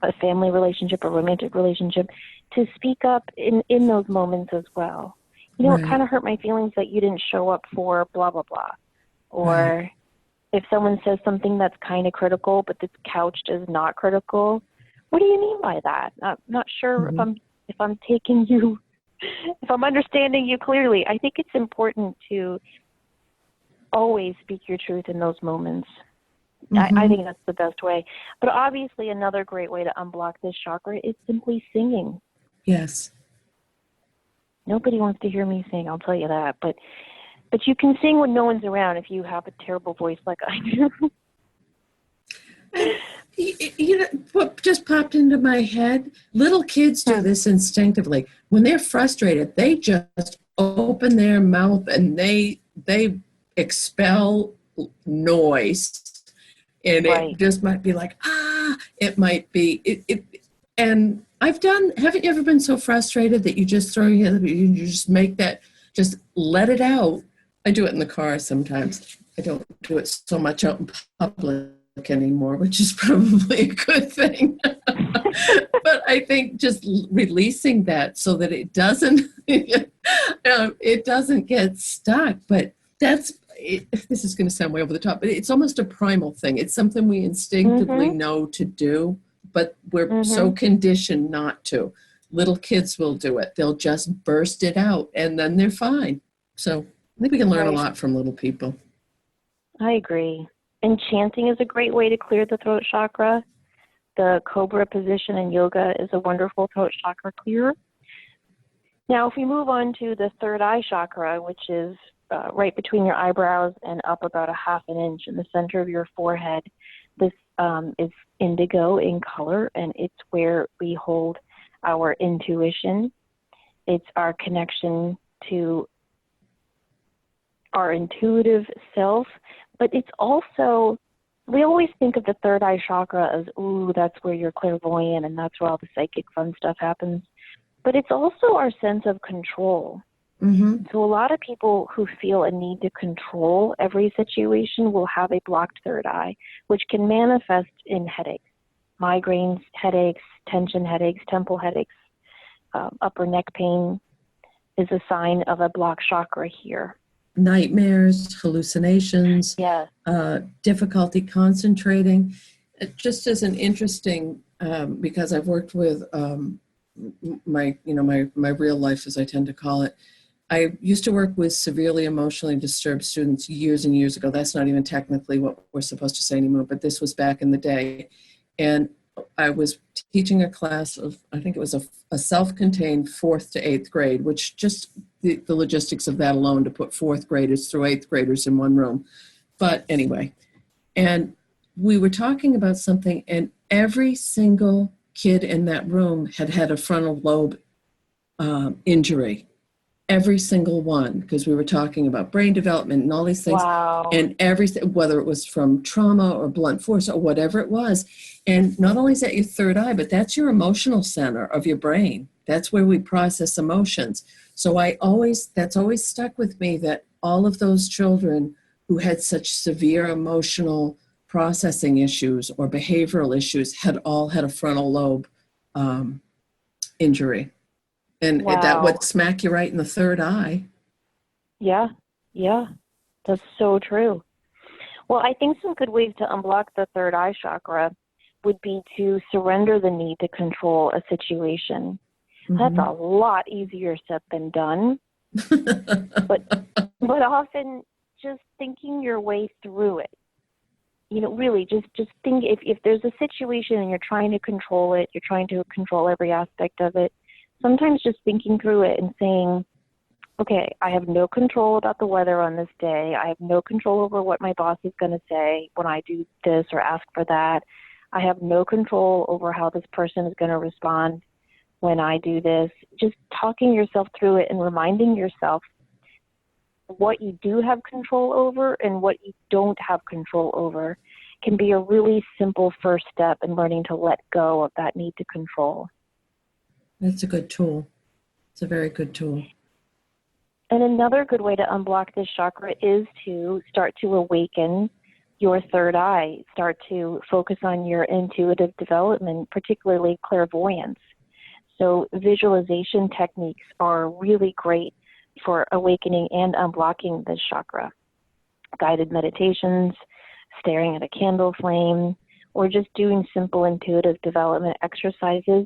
a family relationship, a romantic relationship, to speak up in those moments as well. You know, It kind of hurt my feelings that you didn't show up for blah, blah, blah. Or if someone says something that's kind of critical, but it's couched as not critical, what do you mean by that? I'm not sure if I'm taking you, if I'm understanding you clearly. I think it's important to always speak your truth in those moments. I think that's the best way. But obviously another great way to unblock this chakra is simply singing. Yes. Nobody wants to hear me sing, I'll tell you that. But you can sing when no one's around if you have a terrible voice like I do. You know, what just popped into my head? Little kids do this instinctively. When they're frustrated, they just open their mouth and they expel noise. And it just might be like, it might be, and haven't you ever been so frustrated that you just you just make that, just let it out? I do it in the car sometimes. I don't do it so much out in public anymore, which is probably a good thing. But I think just releasing that so that it doesn't, it doesn't get stuck. But this is going to sound way over the top, but it's almost a primal thing. It's something we instinctively know to do, but we're so conditioned not to. Little kids will do it. They'll just burst it out and then they're fine. So I think we can learn a lot from little people. I agree. And chanting is a great way to clear the throat chakra. The cobra position in yoga is a wonderful throat chakra clearer. Now, if we move on to the third eye chakra, which is right between your eyebrows and up about a half an inch in the center of your forehead, this is indigo in color, and it's where we hold our intuition. It's our connection to our intuitive self, but it's also, we always think of the third eye chakra as, ooh, that's where you're clairvoyant and that's where all the psychic fun stuff happens. But it's also our sense of control. So a lot of people who feel a need to control every situation will have a blocked third eye, which can manifest in headaches, migraines, headaches, tension headaches, temple headaches, upper neck pain is a sign of a blocked chakra here. Nightmares, hallucinations, difficulty concentrating. Just as an interesting, because I've worked with my real life, as I tend to call it. I used to work with severely emotionally disturbed students years and years ago. That's not even technically what we're supposed to say anymore, but this was back in the day. And I was teaching a class of, I think it was a self-contained 4th to 8th grade, which just the logistics of that alone, to put 4th graders through 8th graders in one room. But anyway, and we were talking about something, and every single kid in that room had a frontal lobe injury. Every single one, because we were talking about brain development and all these things. Wow. And everything, whether it was from trauma or blunt force or whatever it was. And not only is that your third eye, but that's your emotional center of your brain. That's where we process emotions. So that's always stuck with me, that all of those children who had such severe emotional processing issues or behavioral issues had all had a frontal lobe injury. And that would smack you right in the third eye. Yeah, that's so true. Well, I think some good ways to unblock the third eye chakra would be to surrender the need to control a situation. That's a lot easier said than done. but often just thinking your way through it. Really just think, if there's a situation and you're trying to control it, you're trying to control every aspect of it, sometimes just thinking through it and saying, okay, I have no control about the weather on this day. I have no control over what my boss is going to say when I do this or ask for that. I have no control over how this person is going to respond when I do this. Just talking yourself through it and reminding yourself what you do have control over and what you don't have control over can be a really simple first step in learning to let go of that need to control. That's a good tool. It's a very good tool. And another good way to unblock this chakra is to start to awaken your third eye, start to focus on your intuitive development, particularly clairvoyance. So visualization techniques are really great for awakening and unblocking this chakra. Guided meditations, staring at a candle flame, or just doing simple intuitive development exercises,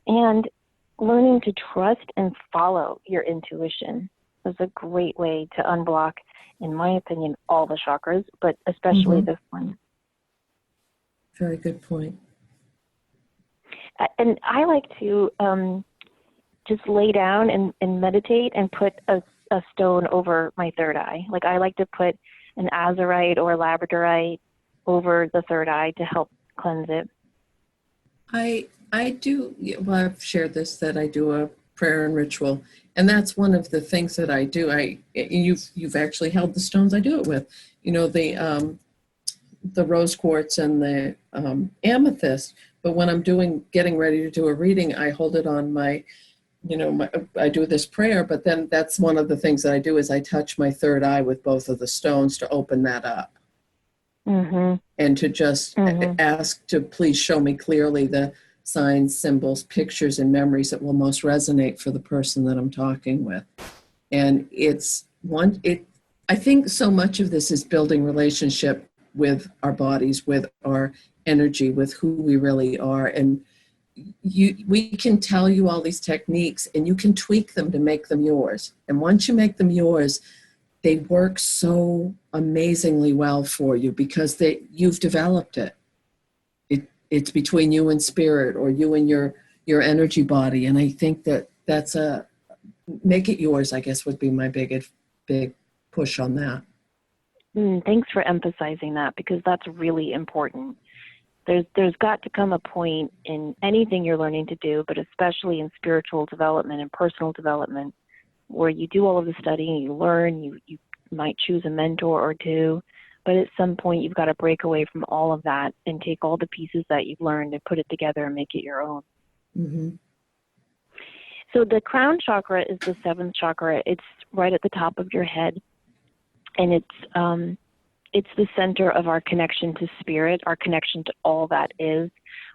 and learning to trust and follow your intuition is a great way to unblock, in my opinion, all the chakras, but especially this one. Very good point. And I like to just lay down and meditate and put a stone over my third eye. Like I like to put an azurite or labradorite over the third eye to help cleanse it. I do, well, I've shared this, that I do a prayer and ritual, and that's one of the things that I do. You've actually held the stones I do it with, the rose quartz and the amethyst. But when I'm getting ready to do a reading, I hold it on my, I do this prayer. But then that's one of the things that I do is I touch my third eye with both of the stones to open that up, and to just ask to please show me clearly the signs, symbols, pictures, and memories that will most resonate for the person that I'm talking with. And I think so much of this is building relationship with our bodies, with our energy, with who we really are. And we can tell you all these techniques and you can tweak them to make them yours. And once you make them yours, they work so amazingly well for you because you've developed it. It's between you and spirit, or you and your energy body. And I think that's make it yours, I guess, would be my big push on that. Thanks for emphasizing that, because that's really important. There's got to come a point in anything you're learning to do, but especially in spiritual development and personal development, where you do all of the studying, you learn, you might choose a mentor or two, but at some point you've got to break away from all of that and take all the pieces that you've learned and put it together and make it your own. So the crown chakra is the seventh chakra. It's right at the top of your head, and it's the center of our connection to spirit, our connection to all that is,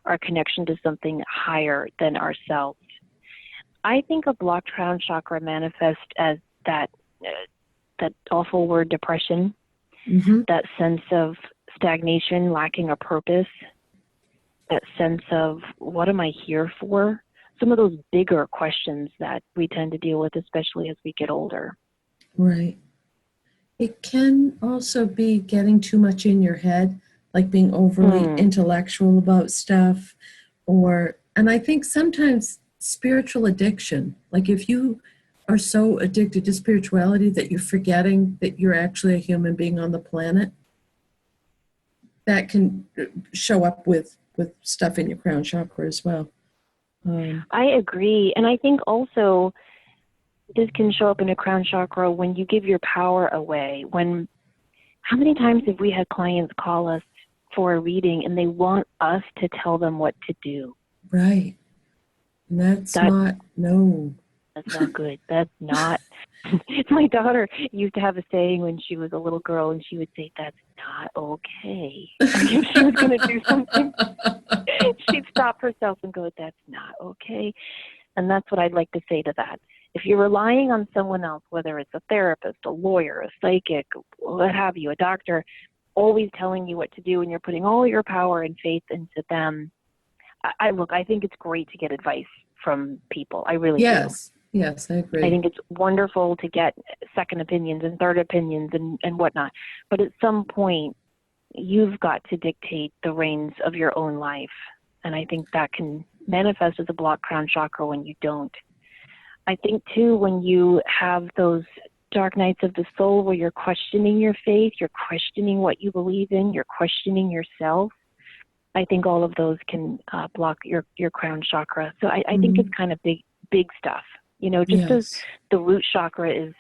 our connection to something higher than ourselves. I think a blocked crown chakra manifests as that awful word depression, that sense of stagnation, lacking a purpose, that sense of what am I here for? Some of those bigger questions that we tend to deal with, especially as we get older. Right. It can also be getting too much in your head, like being overly intellectual about stuff, and I think sometimes spiritual addiction, like if you are so addicted to spirituality that you're forgetting that you're actually a human being on the planet, that can show up with stuff in your crown chakra as well. I agree. And I think also this can show up in a crown chakra when you give your power away. How many times have we had clients call us for a reading and they want us to tell them what to do? Right. And that's not good. That's not. My daughter used to have a saying when she was a little girl, and she would say, "That's not okay." Like if she was going to do something, she'd stop herself and go, "That's not okay." And that's what I'd like to say to that. If you're relying on someone else, whether it's a therapist, a lawyer, a psychic, what have you, a doctor, always telling you what to do, and you're putting all your power and faith into them, I think it's great to get advice from people. I really do. Yes, I agree. I think it's wonderful to get second opinions and third opinions and whatnot. But at some point, you've got to dictate the reins of your own life. And I think that can manifest as a blocked crown chakra when you don't. I think too, when you have those dark nights of the soul where you're questioning your faith, you're questioning what you believe in, you're questioning yourself, I think all of those can block your crown chakra. So I think it's kind of big stuff. Just as Yes. the root chakra is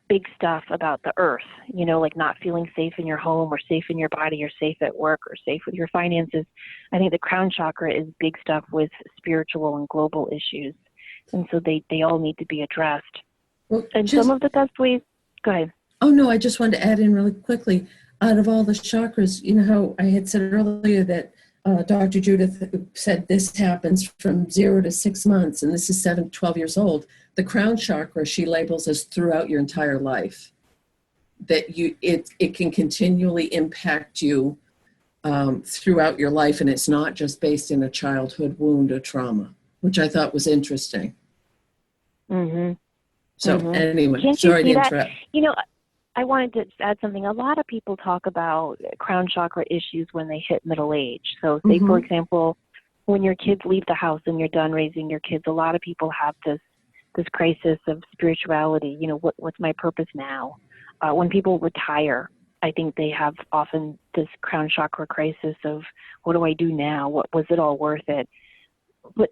big stuff about the earth, like not feeling safe in your home or safe in your body or safe at work or safe with your finances. I think the crown chakra is big stuff with spiritual and global issues. And so they all need to be addressed. Well, And some of the best ways, go ahead. oh no, I just wanted to add in really quickly. Out of all the chakras, you know how I had said earlier that Dr. Judith said this happens from 0 to 6 months, and this is 7 to 12 years old. The crown chakra she labels as throughout your entire life. That it can continually impact you throughout your life, and it's not just based in a childhood wound or trauma, which I thought was interesting. Mm-hmm. So anyway, Can't you sorry to see that? interrupt. I wanted to add something. A lot of people talk about crown chakra issues when they hit middle age. So say, for example, when your kids leave the house and you're done raising your kids, a lot of people have this crisis of spirituality. What's my purpose now? When people retire, I think they have often this crown chakra crisis of, what do I do now? What was it all worth it? But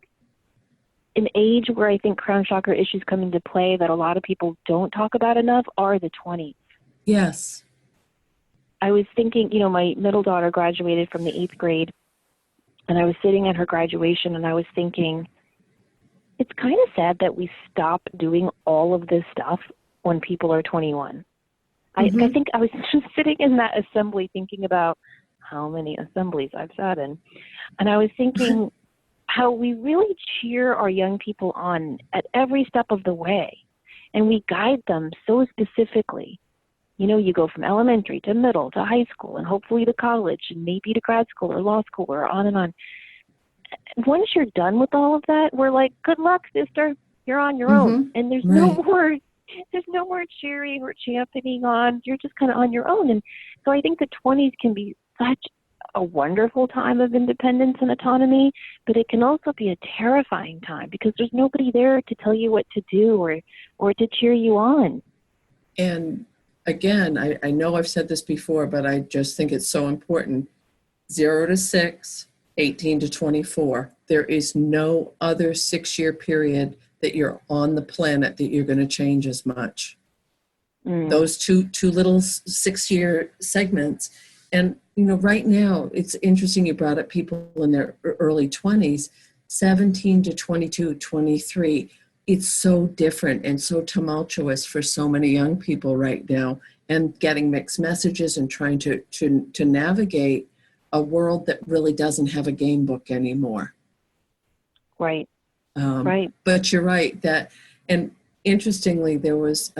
an age where I think crown chakra issues come into play that a lot of people don't talk about enough are the 20s. Yes. I was thinking, my middle daughter graduated from the 8th grade, and I was sitting at her graduation, and I was thinking, it's kind of sad that we stop doing all of this stuff when people are 21. I think I was just sitting in that assembly thinking about how many assemblies I've sat in, and I was thinking how we really cheer our young people on at every step of the way, and we guide them so specifically. You go from elementary to middle to high school and hopefully to college and maybe to grad school or law school or on and on. Once you're done with all of that, we're like, good luck, sister. You're on your own. And there's no more cheering or championing on. You're just kind of on your own. And so I think the 20s can be such a wonderful time of independence and autonomy, but it can also be a terrifying time because there's nobody there to tell you what to do or to cheer you on. And again, I know I've said this before, but I just think it's so important. 0 to 6, 18 to 24. There is no other 6-year period that you're on the planet that you're going to change as much. Those two little 6-year segments. And, right now, it's interesting you brought up people in their early 20s, 17 to 22, 23. It's so different and so tumultuous for so many young people right now, and getting mixed messages and trying to navigate a world that really doesn't have a game book anymore. Right. Right. But you're right that, and interestingly, there was,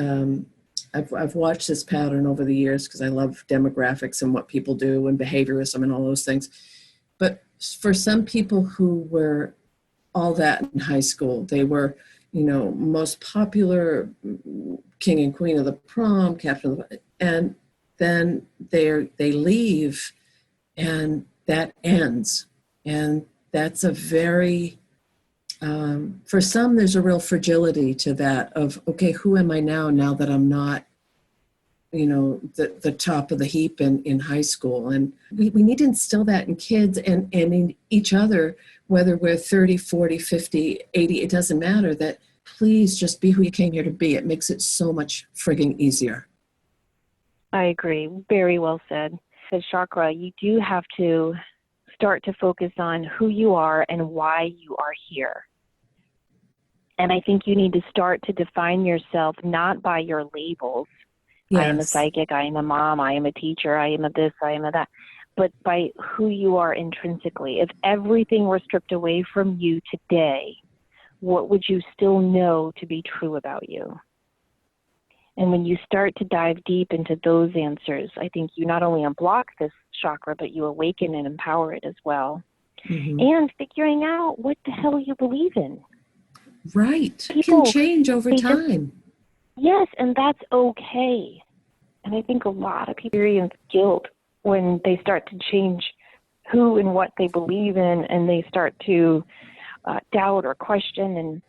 I've watched this pattern over the years because I love demographics and what people do and behaviorism and all those things. But for some people who were all that in high school, they were, most popular, king and queen of the prom, captain of the, and then they leave and that ends. And that's a very, for some, there's a real fragility to that of, okay, who am I now that I'm not, the top of the heap in high school. And we need to instill that in kids and in each other, whether we're 30, 40, 50, 80, it doesn't matter, that please just be who you came here to be. It makes it so much frigging easier. I agree. Very well said. As chakra, you do have to start to focus on who you are and why you are here. And I think you need to start to define yourself not by your labels. Yes. I am a psychic, I am a mom, I am a teacher, I am a this, I am a that, but by who you are intrinsically. If everything were stripped away from you today, what would you still know to be true about you? And when you start to dive deep into those answers, I think you not only unblock this chakra, but you awaken and empower it as well. Mm-hmm. And figuring out what the hell you believe in. Right. It can change over time. Yes, and that's okay. And I think a lot of people experience guilt when they start to change who and what they believe in, and they start to doubt or question. And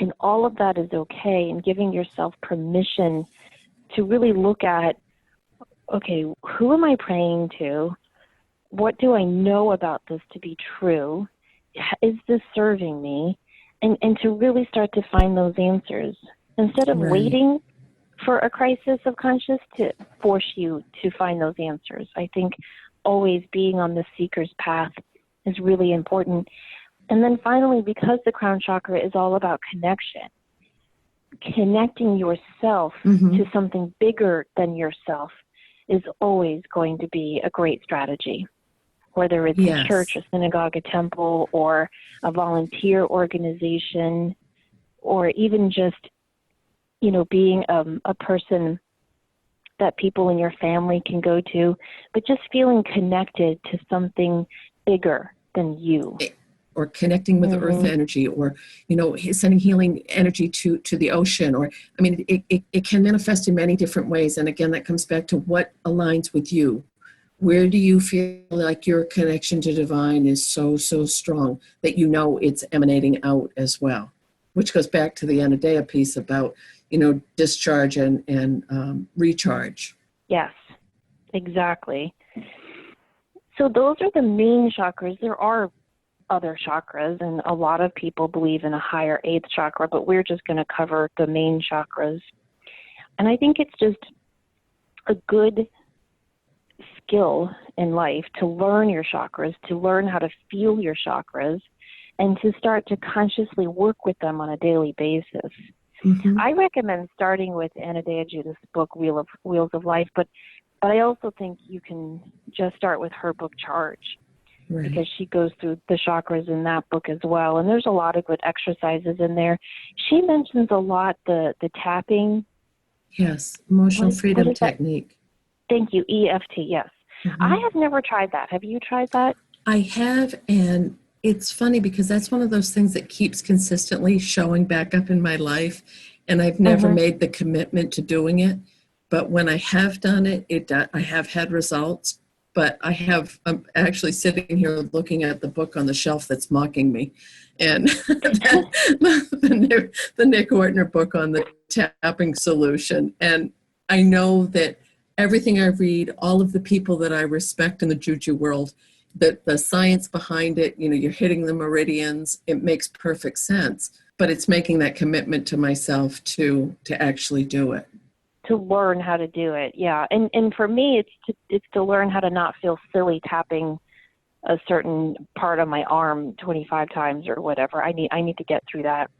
And all of that is okay, and giving yourself permission to really look at, okay, who am I praying to? What do I know about this to be true? Is this serving me? And to really start to find those answers instead of Right. waiting for a crisis of conscience to force you to find those answers. I think always being on the seeker's path is really important. And then finally, because the crown chakra is all about connection, connecting yourself to something bigger than yourself is always going to be a great strategy. Whether it's a church, a synagogue, a temple, or a volunteer organization, or even just, being a person that people in your family can go to, but just feeling connected to something bigger than you. Or connecting with earth energy, or, sending healing energy to the ocean, or, it can manifest in many different ways. And again, that comes back to what aligns with you. Where do you feel like your connection to divine is so strong that it's emanating out as well? Which goes back to the Anodea piece about, discharge and recharge. Yes, exactly. So those are the main chakras. There are other chakras, and a lot of people believe in a higher 8th chakra, but we're just going to cover the main chakras. And I think it's just a good skill in life to learn your chakras, to learn how to feel your chakras, and to start to consciously work with them on a daily basis. I recommend starting with Anodea Judith's book, Wheels of Life, but I also think you can just start with her book, Charge, because she goes through the chakras in that book as well. And there's a lot of good exercises in there. She mentions a lot the tapping. Yes, emotional freedom technique. Thank you, EFT, yes. I have never tried that. Have you tried that? I have, and it's funny because that's one of those things that keeps consistently showing back up in my life, and I've never made the commitment to doing it. But when I have done it, I have had results. But I'm actually sitting here looking at the book on the shelf that's mocking me, and the Nick Ortner book on the tapping solution. And I know that everything I read, all of the people that I respect in the juju world, that the science behind it, you're hitting the meridians, it makes perfect sense. But it's making that commitment to myself to actually do it. To learn how to do it, yeah. And for me, it's to learn how to not feel silly tapping a certain part of my arm 25 times or whatever. I need to get through that.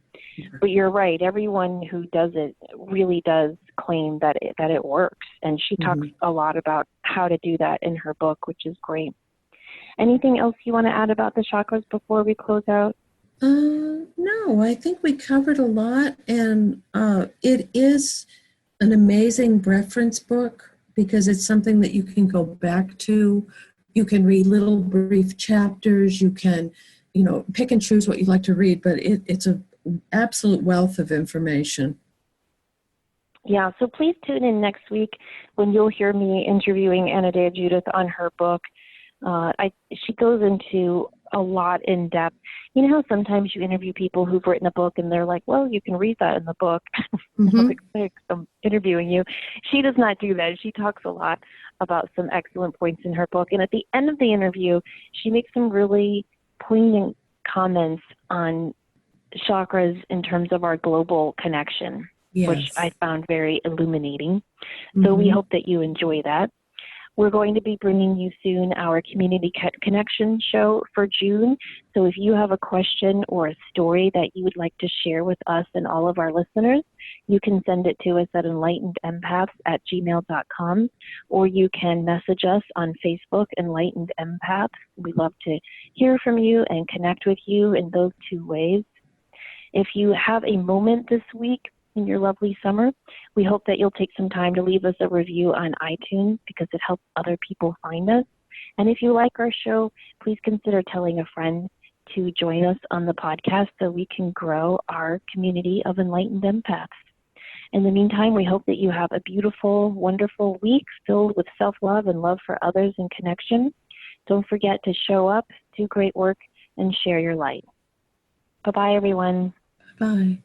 But you're right. Everyone who does it really does claim that it works, and she talks a lot about how to do that in her book, which is great. Anything else you want to add about the chakras before we close out? No, I think we covered a lot, and it is an amazing reference book because it's something that you can go back to. You can read little brief chapters. You can, pick and choose what you like to read, but it's an absolute wealth of information. Yeah, so please tune in next week when you'll hear me interviewing Anodea Judith on her book. She goes into a lot in depth. You know how sometimes you interview people who've written a book and they're like, well, you can read that in the book. I'm interviewing you. She does not do that. She talks a lot about some excellent points in her book. And at the end of the interview, she makes some really poignant comments on chakras in terms of our global connection, which I found very illuminating. So we hope that you enjoy that. We're going to be bringing you soon our Community Connection show for June. So if you have a question or a story that you would like to share with us and all of our listeners, you can send it to us at enlightenedempaths@gmail.com, or you can message us on Facebook, Enlightened Empaths. We'd love to hear from you and connect with you in those two ways. If you have a moment this week in your lovely summer, we hope that you'll take some time to leave us a review on iTunes because it helps other people find us. And if you like our show, please consider telling a friend to join us on the podcast so we can grow our community of enlightened empaths. In the meantime, we hope that you have a beautiful, wonderful week filled with self-love and love for others and connection. Don't forget to show up, do great work, and share your light. Bye-bye, everyone. Bye.